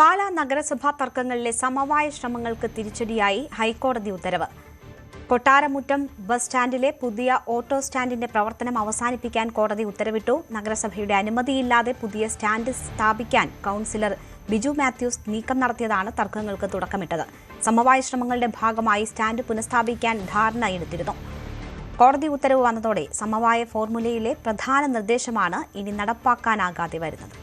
പാലാ നഗരസഭാ തർക്കങ്ങളിലെ സമവായ ശ്രമങ്ങൾക്ക് തിരിച്ചടിയായി ഹൈക്കോടതി ഉത്തരവ്. കൊട്ടാരമുറ്റം ബസ് സ്റ്റാൻഡിലെ പുതിയ ഓട്ടോ സ്റ്റാൻഡിന്റെ പ്രവർത്തനം അവസാനിപ്പിക്കാൻ കോടതി ഉത്തരവിട്ടു. നഗരസഭയുടെ അനുമതിയില്ലാതെ പുതിയ സ്റ്റാൻഡ് സ്ഥാപിക്കാൻ കൗൺസിലർ ബിജു മാത്യൂസ് നീക്കം നടത്തിയതാണ് തർക്കങ്ങൾക്ക് തുടക്കമിട്ടത്. സമവായ ശ്രമങ്ങളുടെ ഭാഗമായി സ്റ്റാൻഡ് പുനഃസ്ഥാപിക്കാൻ ധാരണയെടുത്തിരുന്നു. കോടതി ഉത്തരവ് വന്നതോടെ സമവായ ഫോർമുലയിലെ പ്രധാന നിർദ്ദേശമാണ് ഇനി നടപ്പാക്കാനാകാതെ വരുന്നത്.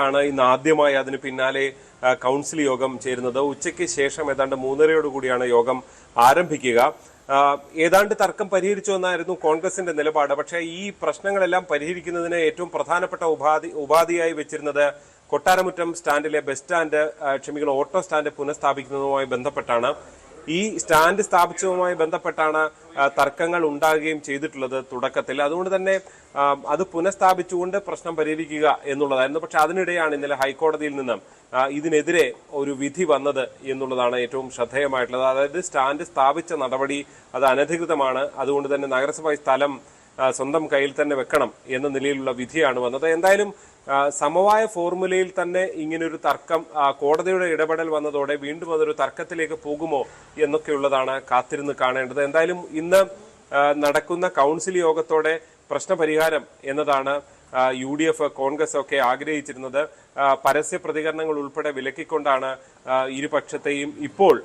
ാണ് ഇന്ന് ആദ്യമായി അതിന് പിന്നാലെ കൗൺസിൽ യോഗം ചേരുന്നത്. ഉച്ചയ്ക്ക് ശേഷം ഏതാണ്ട് 3:30 യോഗം ആരംഭിക്കുക. ഏതാണ്ട് തർക്കം പരിഹരിച്ചു എന്നായിരുന്നു കോൺഗ്രസിന്റെ നിലപാട്. പക്ഷേ ഈ പ്രശ്നങ്ങളെല്ലാം പരിഹരിക്കുന്നതിന് ഏറ്റവും പ്രധാനപ്പെട്ട ഉപാധിയായി വെച്ചിരുന്നത് കൊട്ടാരമുറ്റം സ്റ്റാൻഡിലെ ഓട്ടോ സ്റ്റാൻഡ് പുനഃസ്ഥാപിക്കുന്നതുമായി ബന്ധപ്പെട്ടാണ്. ഈ സ്റ്റാൻഡ് സ്ഥാപിച്ചതുമായി ബന്ധപ്പെട്ടാണ് തർക്കങ്ങൾ ഉണ്ടാകുകയും ചെയ്തിട്ടുള്ളത് തുടക്കത്തിൽ. അതുകൊണ്ട് തന്നെ അത് പുനഃസ്ഥാപിച്ചുകൊണ്ട് പ്രശ്നം പരിഹരിക്കുക എന്നുള്ളതായിരുന്നു. പക്ഷെ അതിനിടെയാണ് ഇന്നലെ ഹൈക്കോടതിയിൽ നിന്നും ഇതിനെതിരെ ഒരു വിധി വന്നത് എന്നുള്ളതാണ് ഏറ്റവും ശ്രദ്ധേയമായിട്ടുള്ളത്. അതായത് സ്റ്റാൻഡ് സ്ഥാപിച്ച നടപടി അത് അനധികൃതമാണ്, അതുകൊണ്ട് തന്നെ നഗരസഭ സ്ഥലം സ്വന്തം കയ്യിൽ തന്നെ വെക്കണം എന്ന നിലയിലുള്ള വിധിയാണ് വന്നത്. എന്തായാലും സമവായ ഫോർമുലയിൽ തന്നെ ഇങ്ങനൊരു തർക്കം കോടതിയുടെ ഇടപെടൽ വന്നതോടെ വീണ്ടും അതൊരു തർക്കത്തിലേക്ക് പോകുമോ എന്നൊക്കെയുള്ളതാണ് കാത്തിരുന്ന് കാണേണ്ടത്. എന്തായാലും ഇന്ന് നടക്കുന്ന കൗൺസിൽ യോഗത്തോടെ പ്രശ്നപരിഹാരം എന്നതാണ് UDF, കോൺഗ്രസ് ഒക്കെ ആഗ്രഹിച്ചിരുന്നത്. പരസ്യ പ്രതികരണങ്ങൾ ഉൾപ്പെടെ വിലക്കിക്കൊണ്ടാണ് ഇരുപക്ഷത്തെയും ഇപ്പോൾ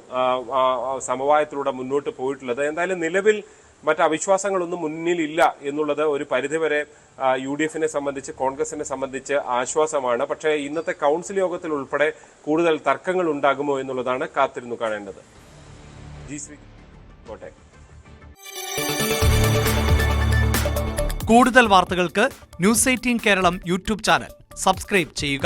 സമവായത്തിലൂടെ മുന്നോട്ട് പോയിട്ടുള്ളത്. എന്തായാലും നിലവിൽ മറ്റ് അവിശ്വാസങ്ങളൊന്നും മുന്നിലില്ല എന്നുള്ളത് ഒരു പരിധിവരെ UDFനെ സംബന്ധിച്ച്, കോൺഗ്രസിനെ സംബന്ധിച്ച് ആശ്വാസമാണ്. പക്ഷേ ഇന്നത്തെ കൗൺസിൽ യോഗത്തിൽ ഉൾപ്പെടെ കൂടുതൽ തർക്കങ്ങൾ ഉണ്ടാകുമോ എന്നുള്ളതാണ് കാത്തിരുന്നു കാണേണ്ടത്. കോട്ടയം. കൂടുതൽ വാർത്തകൾക്ക് News 18 Keralam YouTube channel subscribe ചെയ്യുക.